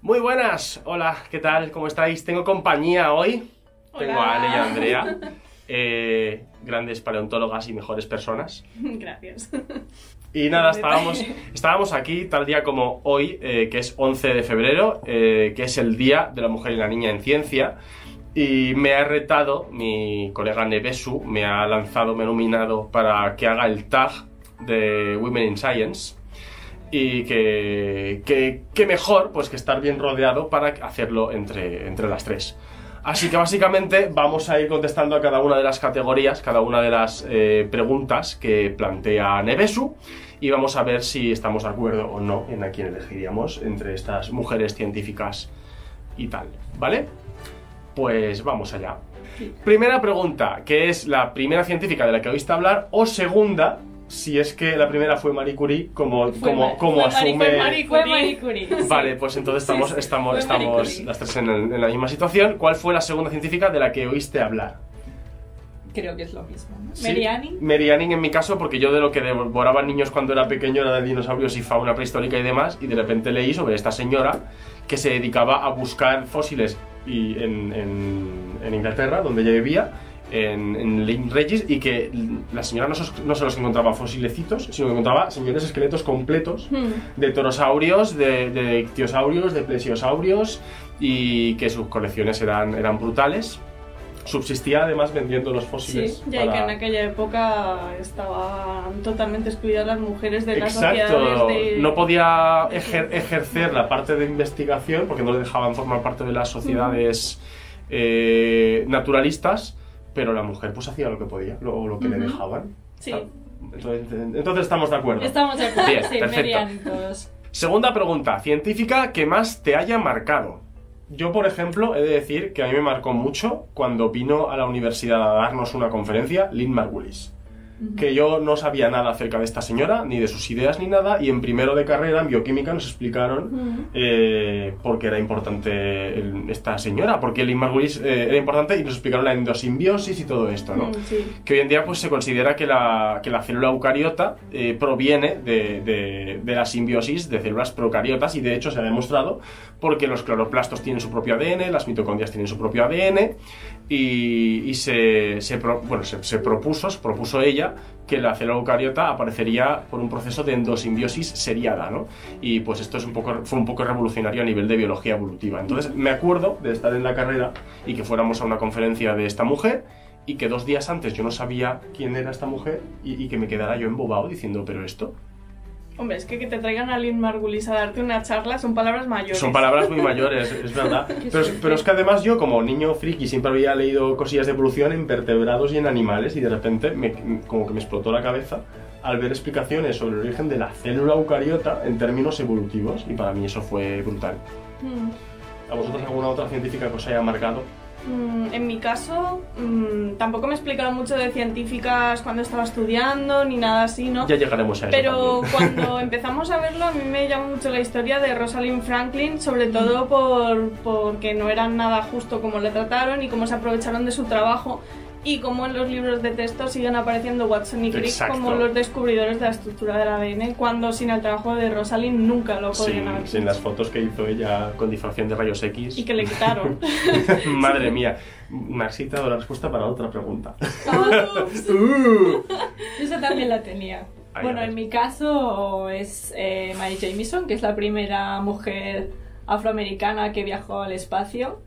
Muy buenas, hola, ¿qué tal? ¿Cómo estáis? Tengo compañía hoy. Hola. Tengo a Ale y a Andrea, grandes paleontólogas y mejores personas. Gracias. Y nada, estábamos aquí tal día como hoy, que es 11 de febrero, que es el Día de la Mujer y la Niña en Ciencia. Y me ha retado, mi colega Nevesu me ha lanzado, me ha nominado para que haga el tag de Women in Science. Y que mejor pues que estar bien rodeado para hacerlo entre las tres. Así que básicamente vamos a ir contestando a cada una de las categorías, cada una de las preguntas que plantea Nevesu, y vamos a ver si estamos de acuerdo o no en a quién elegiríamos entre estas mujeres científicas y tal, ¿vale? Pues vamos allá. Primera pregunta, ¿qué es la primera científica de la que oíste hablar? O segunda, si es que la primera fue Marie Curie, como asume... Fue Marie Curie. Vale, pues entonces estamos las tres en la misma situación. ¿Cuál fue la segunda científica de la que oíste hablar? Creo que es lo mismo, ¿no? Sí, Mary Anning. Mary Anning en mi caso, porque yo de lo que devoraban niños cuando era pequeño era de dinosaurios y fauna prehistórica y demás, y de repente leí sobre esta señora que se dedicaba a buscar fósiles en Inglaterra, donde ella vivía, en Lane Regis, y que la señora no se los encontraba fosilecitos, sino que encontraba señores esqueletos completos de pterosaurios, de ictiosaurios, de plesiosaurios, y que sus colecciones eran brutales. Subsistía además vendiendo los fósiles. Sí, ya que en aquella época estaban totalmente excluidas las mujeres de las Exacto, sociedades de... no podía ejercer la parte de investigación porque no le dejaban formar parte de las sociedades naturalistas, pero la mujer pues hacía lo que podía, lo que le dejaban. Sí. Entonces estamos de acuerdo. Estamos de acuerdo, Bien, sí, perfecto. Mary Anning todos. Segunda pregunta, científica que más te haya marcado. Yo, por ejemplo, he de decir que a mí me marcó mucho cuando vino a la universidad a darnos una conferencia Lynn Margulis. Que yo no sabía nada acerca de esta señora, ni de sus ideas ni nada, y en primero de carrera, en bioquímica, nos explicaron por qué era importante esta señora, por qué Lynn Margulis era importante, y nos explicaron la endosimbiosis y todo esto, ¿no? Sí. Que hoy en día pues, se considera que la célula eucariota proviene de la simbiosis de células procariotas, y de hecho se ha demostrado porque los cloroplastos tienen su propio ADN, las mitocondrias tienen su propio ADN, y se propuso ella que la célula eucariota aparecería por un proceso de endosimbiosis seriada, ¿no? Y pues esto fue un poco revolucionario a nivel de biología evolutiva. Entonces me acuerdo de estar en la carrera y que fuéramos a una conferencia de esta mujer, y que 2 días antes yo no sabía quién era esta mujer, y que me quedara yo embobado diciendo, ¿pero esto? Hombre, es que te traigan a Lynn Margulis a darte una charla son palabras mayores. Son palabras muy mayores, es verdad. Pero es que además yo, como niño friki, siempre había leído cosillas de evolución en vertebrados y en animales, y de repente como que me explotó la cabeza al ver explicaciones sobre el origen de la célula eucariota en términos evolutivos, y para mí eso fue brutal. ¿A vosotros alguna otra científica que os haya marcado? En mi caso, tampoco me explicaron mucho de científicas cuando estaba estudiando, ni nada así, ¿no? Ya llegaremos a eso. Pero también. cuando empezamos a verlo, a mí me llamó mucho la historia de Rosalind Franklin, sobre todo porque no era nada justo como le trataron y cómo se aprovecharon de su trabajo, y cómo en los libros de texto siguen apareciendo Watson y Crick como los descubridores de la estructura del ADN, cuando sin el trabajo de Rosalind nunca lo podrían haber hecho. Sin las fotos que hizo ella con difracción de rayos X. Y que le quitaron. Madre mía. Marxita ha dado la respuesta para otra pregunta. Esa también la tenía. Bueno, en mi caso es Mary Jamieson, que es la primera mujer afroamericana que viajó al espacio.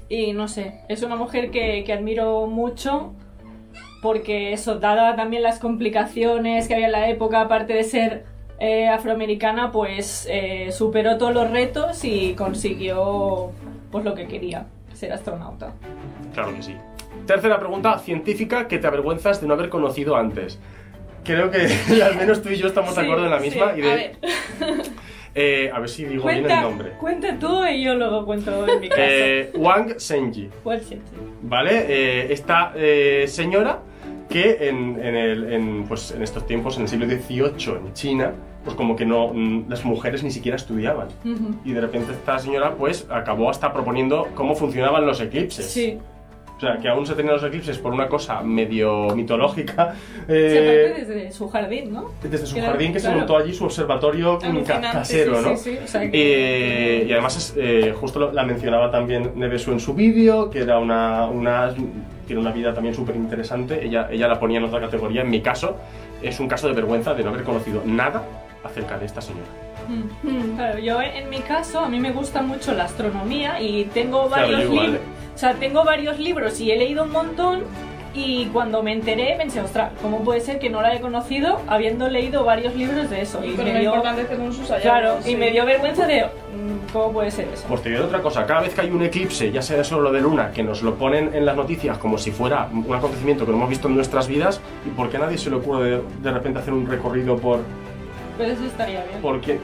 Y no sé, es una mujer que admiro mucho, porque eso, dada también las complicaciones que había en la época, aparte de ser afroamericana, pues superó todos los retos y consiguió pues lo que quería, ser astronauta. Claro que sí. Tercera pregunta, científica que te avergüenzas de no haber conocido antes. Creo que al menos tú y yo estamos de acuerdo en la misma. Sí, A ver si digo bien el nombre. Cuenta tú y yo luego cuento en mi caso. Wang Zhenji. ¿Vale? Esta señora que en estos tiempos, en el siglo XVIII, en China, pues como que las mujeres ni siquiera estudiaban. Y de repente esta señora pues acabó hasta proponiendo cómo funcionaban los eclipses. Sí. O sea, que aún se tenían los eclipses por una cosa medio mitológica. Se parte desde su jardín, ¿no? Desde su jardín, que se montó allí su observatorio casero, ¿no? Sí, o sea, y además, justo la mencionaba también Nevesu en su vídeo, que era tiene una vida también súper interesante. Ella la ponía en otra categoría. En mi caso, es un caso de vergüenza de no haber conocido nada acerca de esta señora. Claro, yo en mi caso, a mí me gusta mucho la astronomía y tengo varios libros. O sea, tengo varios libros y he leído un montón. Y cuando me enteré, pensé, ostras, ¿cómo puede ser que no la he conocido habiendo leído varios libros de eso? Y con lo importante que son sus hallazgos. Claro, y me dio vergüenza de ¿cómo puede ser eso? Pues te digo otra cosa, cada vez que hay un eclipse, ya sea solo de luna, que nos lo ponen en las noticias como si fuera un acontecimiento que no hemos visto en nuestras vidas, ¿y por qué a nadie se le ocurre de repente hacer un recorrido por...? Pues eso estaría bien. Porque,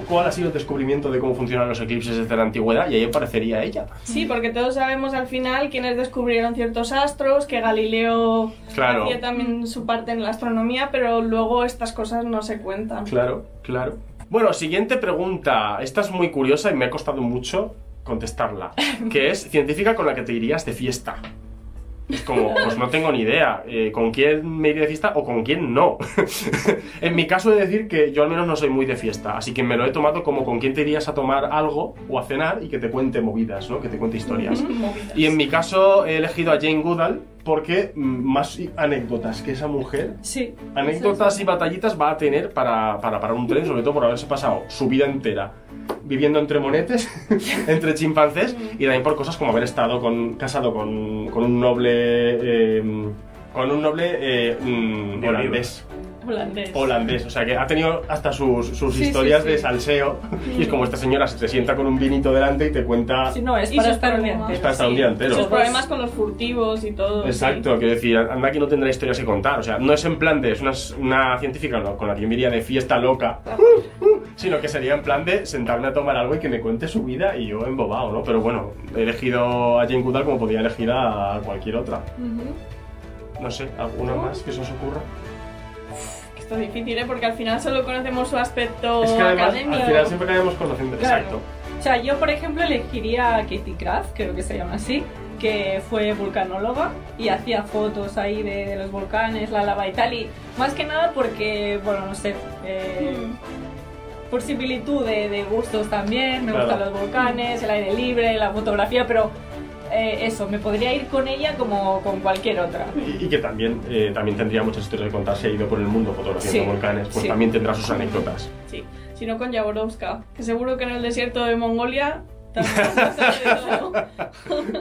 ¿cuál ha sido el descubrimiento de cómo funcionan los eclipses desde la antigüedad? Y ahí aparecería ella. Sí, porque todos sabemos al final quiénes descubrieron ciertos astros, que Galileo hacía también su parte en la astronomía, pero luego estas cosas no se cuentan. Claro, claro. Bueno, siguiente pregunta. Esta es muy curiosa y me ha costado mucho contestarla. Que es científica con la que te irías de fiesta. Es como, pues no tengo ni idea con quién me iré de fiesta o con quién no. En mi caso he de decir que yo al menos no soy muy de fiesta, así que me lo he tomado como con quién te irías a tomar algo o a cenar y que te cuente movidas, ¿no? Que te cuente historias. Y en mi caso he elegido a Jane Goodall porque más anécdotas que esa mujer, sí, anécdotas y batallitas va a tener para un tren, sobre todo por haberse pasado su vida entera viviendo entre monetes, entre chimpancés, y también por cosas como haber estado casado con un noble holandés, o sea que ha tenido hasta sus historias de salseo, y es como esta señora se te sienta con un vinito delante y te cuenta... Sí, no, es para estar un día entero. Es para estar un día entero. Sus problemas con los furtivos y todo. Exacto, quiero decir, anda que no tendrá historias que contar, o sea, no es en plan de, es una científica con la que yo me iría de fiesta loca, sino que sería en plan de sentarme a tomar algo y que me cuente su vida y yo embobado, ¿no? Pero bueno, he elegido a Jane Goodall como podía elegir a cualquier otra. No sé, ¿alguna más que se os ocurra? Esto es difícil, ¿eh? Porque al final solo conocemos su aspecto es que además, académico. Al final siempre acabamos conociendo. Claro. Exacto. O sea, yo por ejemplo elegiría a Katie Kraft, creo que se llama así, que fue vulcanóloga y hacía fotos ahí de los volcanes, la lava y tal, y más que nada porque, bueno, no sé, por similitud de gustos también, me gustan los volcanes, el aire libre, la fotografía, pero eso, me podría ir con ella como con cualquier otra. Y que también tendría muchas historias de contar, si ha ido por el mundo fotografiando volcanes, pues también tendrá sus anécdotas. Sí, si no con Jaworowska, que seguro que en el desierto de Mongolia también de todo.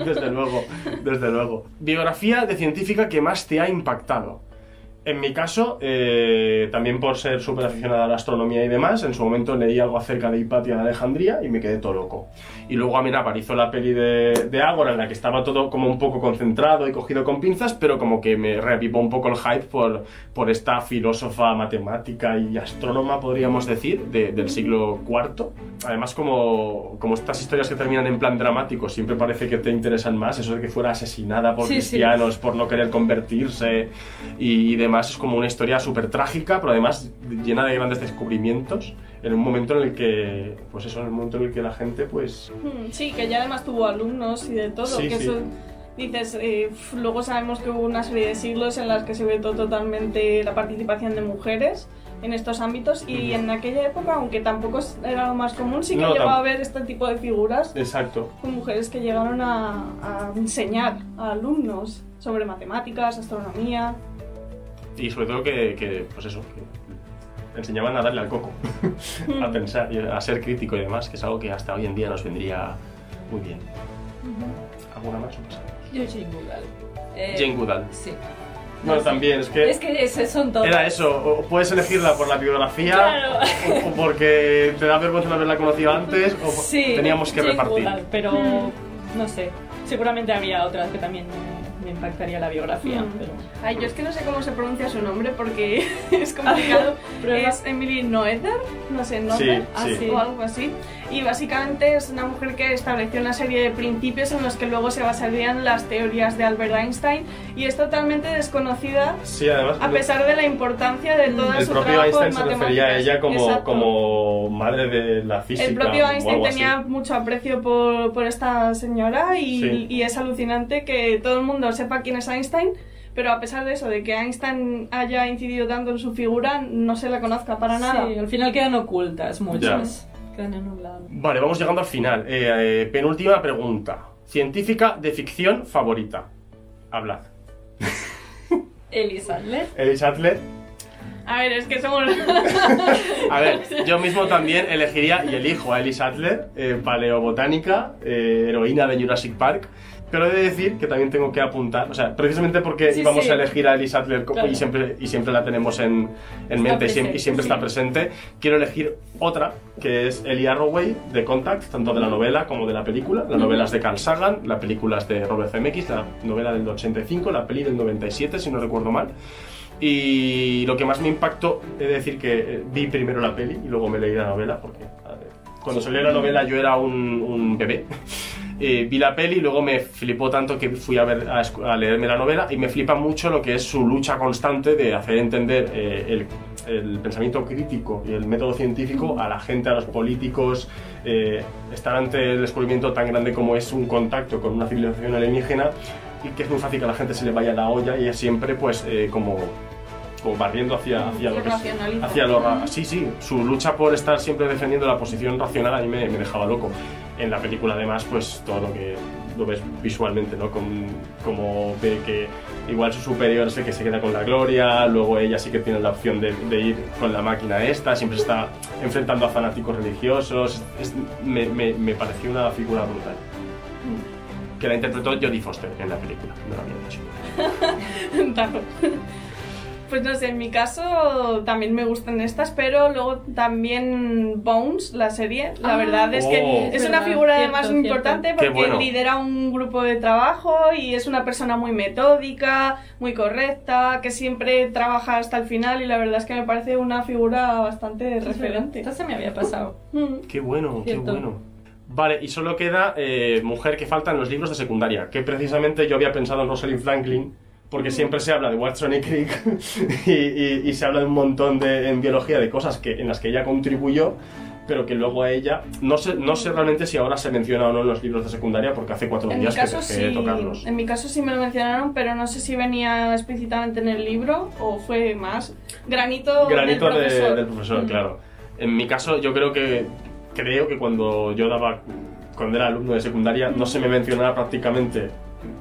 Desde luego, desde luego. Biografía de científica que más te ha impactado. En mi caso, también por ser súper aficionada a la astronomía y demás, en su momento leí algo acerca de Hipatia de Alejandría y me quedé todo loco. Y luego Amenábar hizo la peli de Ágora, en la que estaba todo como un poco concentrado y cogido con pinzas, pero como que me reavivó un poco el hype por esta filósofa, matemática y astrónoma, podríamos decir, del siglo IV. Además, como estas historias que terminan en plan dramático siempre parece que te interesan más, eso de que fuera asesinada por cristianos, por no querer convertirse y demás. Es como una historia súper trágica, pero además llena de grandes descubrimientos en un momento en el que, pues eso, en el momento en el que la gente, pues... Sí, que ya además tuvo alumnos y de todo, sí, que eso... Dices, luego sabemos que hubo una serie de siglos en las que se vetó totalmente la participación de mujeres en estos ámbitos y en aquella época, aunque tampoco era lo más común, sí que llegó a haber este tipo de figuras. Exacto. Con mujeres que llegaron a enseñar a alumnos sobre matemáticas, astronomía... Y sobre todo que pues eso, que enseñaban a darle al coco, a pensar y a ser crítico y demás, que es algo que hasta hoy en día nos vendría muy bien. ¿Alguna más o pasamos? Yo Jane Goodall. Jane Goodall. Sí. Bueno, también, es que ese son todos. Era eso, o puedes elegirla por la biografía, o porque te da vergüenza no haberla conocido antes, o teníamos que Jane repartir. Goodall, pero no sé, seguramente había otras que también me impactaría la biografía. Pero... Ay, yo es que no sé cómo se pronuncia su nombre porque es complicado. Pero es Emily Noether, no sé, Noether, sí. o algo así. y básicamente es una mujer que estableció una serie de principios en los que luego se basarían las teorías de Albert Einstein y es totalmente desconocida, sí, además, a pesar de la importancia de todo su trabajo. El propio Einstein en se refería a ella como madre de la física. El propio Einstein tenía mucho aprecio por esta señora y es alucinante que todo el mundo sepa quién es Einstein, pero a pesar de eso, de que Einstein haya incidido tanto en su figura, no se la conozca para nada. Sí, al final quedan ocultas muchas. Quedan en un lado. Vale, vamos llegando al final. Penúltima pregunta. Científica de ficción favorita. Hablad. Ellie Sattler. Ellie Sattler. A ver, es que somos... A ver, yo mismo también elegiría y elijo a Ellie Sattler, paleobotánica, heroína de Jurassic Park. Pero he de decir que también tengo que apuntar, o sea, precisamente porque íbamos a elegir a Ellie Sattler claro. y siempre la tenemos en mente presente, y siempre está presente, quiero elegir otra, que es Ellie Arroway de Contact, tanto de la novela como de la película. La novela es de Carl Sagan, la película es de Robert Zemeckis, la novela del 85, la peli del 97, si no recuerdo mal. Y lo que más me impactó, he de decir que vi primero la peli y luego me leí la novela, porque cuando salió la novela yo era un bebé. Vi la peli y luego me flipó tanto que fui a leerme la novela y me flipa mucho lo que es su lucha constante de hacer entender el pensamiento crítico y el método científico a la gente, a los políticos, estar ante el descubrimiento tan grande como es un contacto con una civilización alienígena y que es muy fácil que a la gente se le vaya la olla y ella siempre pues como barriendo hacia lo que es, sí, su lucha por estar siempre defendiendo la posición racional a mí me dejaba loco. En la película además pues todo lo que lo ves visualmente, ¿no? Como ve que igual su superior es el que se queda con la gloria, luego ella sí que tiene la opción de ir con la máquina esta, siempre está enfrentando a fanáticos religiosos, me pareció una figura brutal. Que la interpretó Jodie Foster en la película, no lo había dicho. Pues no sé, en mi caso también me gustan estas, pero luego también Bones, la serie, la verdad es que es una figura además muy importante porque lidera un grupo de trabajo y es una persona muy metódica, muy correcta, que siempre trabaja hasta el final y la verdad es que me parece una figura bastante referente. Esto se me había pasado. Qué bueno, qué bueno. Vale, y solo queda mujer que falta en los libros de secundaria, que precisamente yo había pensado en Rosalind Franklin, porque siempre se habla de Watson y Crick y se habla de un montón en biología de cosas en las que ella contribuyó, pero que luego a ella, no sé realmente si ahora se menciona o no en los libros de secundaria, porque hace 4 días que dejé de tocarlos. En mi caso sí me lo mencionaron, pero no sé si venía explícitamente en el libro o fue más granito del profesor. Claro. En mi caso yo creo que cuando era alumno de secundaria no se me mencionaba prácticamente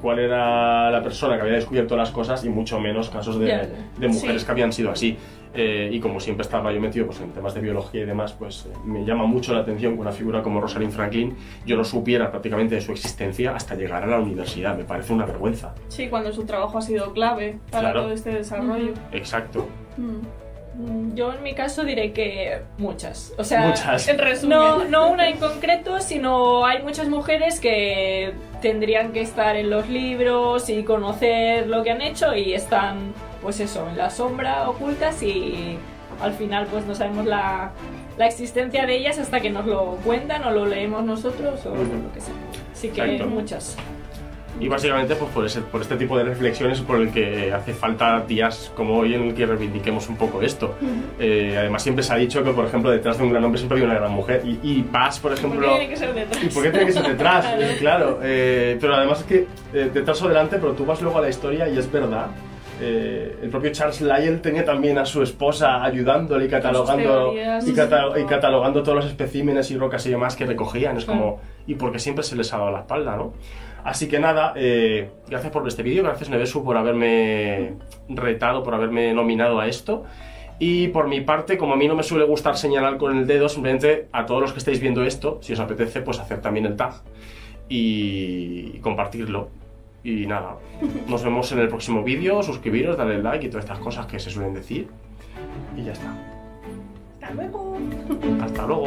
cuál era la persona que había descubierto las cosas y mucho menos casos de mujeres que habían sido así. Y como siempre estaba yo metido pues, en temas de biología y demás, pues me llama mucho la atención que una figura como Rosalind Franklin yo no supiera prácticamente de su existencia hasta llegar a la universidad. Me parece una vergüenza. Sí, cuando su trabajo ha sido clave para todo este desarrollo. Exacto. Yo en mi caso diré que muchas, o sea, muchas. En resumen. No una en concreto, sino hay muchas mujeres que tendrían que estar en los libros y conocer lo que han hecho y están, pues eso, en la sombra, ocultas y al final pues no sabemos la existencia de ellas hasta que nos lo cuentan o lo leemos nosotros o lo que sea. Así que exacto. Muchas. Y básicamente pues por este tipo de reflexiones por el que hace falta días como hoy en el que reivindiquemos un poco esto. Además siempre se ha dicho que por ejemplo detrás de un gran hombre siempre hay una gran mujer y Paz por ejemplo... ¿Por qué tiene que ser detrás? ¿Y por qué tiene que ser detrás? Claro, pero además es que detrás o delante, pero tú vas luego a la historia y es verdad. El propio Charles Lyell tenía también a su esposa ayudándole y catalogando catalogando todos los especímenes y rocas y demás que recogían. Es como, y porque siempre se les ha dado la espalda, ¿no? Así que nada, gracias por ver este vídeo, gracias Nevesu por haberme retado, por haberme nominado a esto. Y por mi parte, como a mí no me suele gustar señalar con el dedo, simplemente a todos los que estáis viendo esto, si os apetece, pues hacer también el tag y compartirlo. Y nada, nos vemos en el próximo vídeo, suscribiros, darle like y todas estas cosas que se suelen decir. Y ya está. Hasta luego. Hasta luego.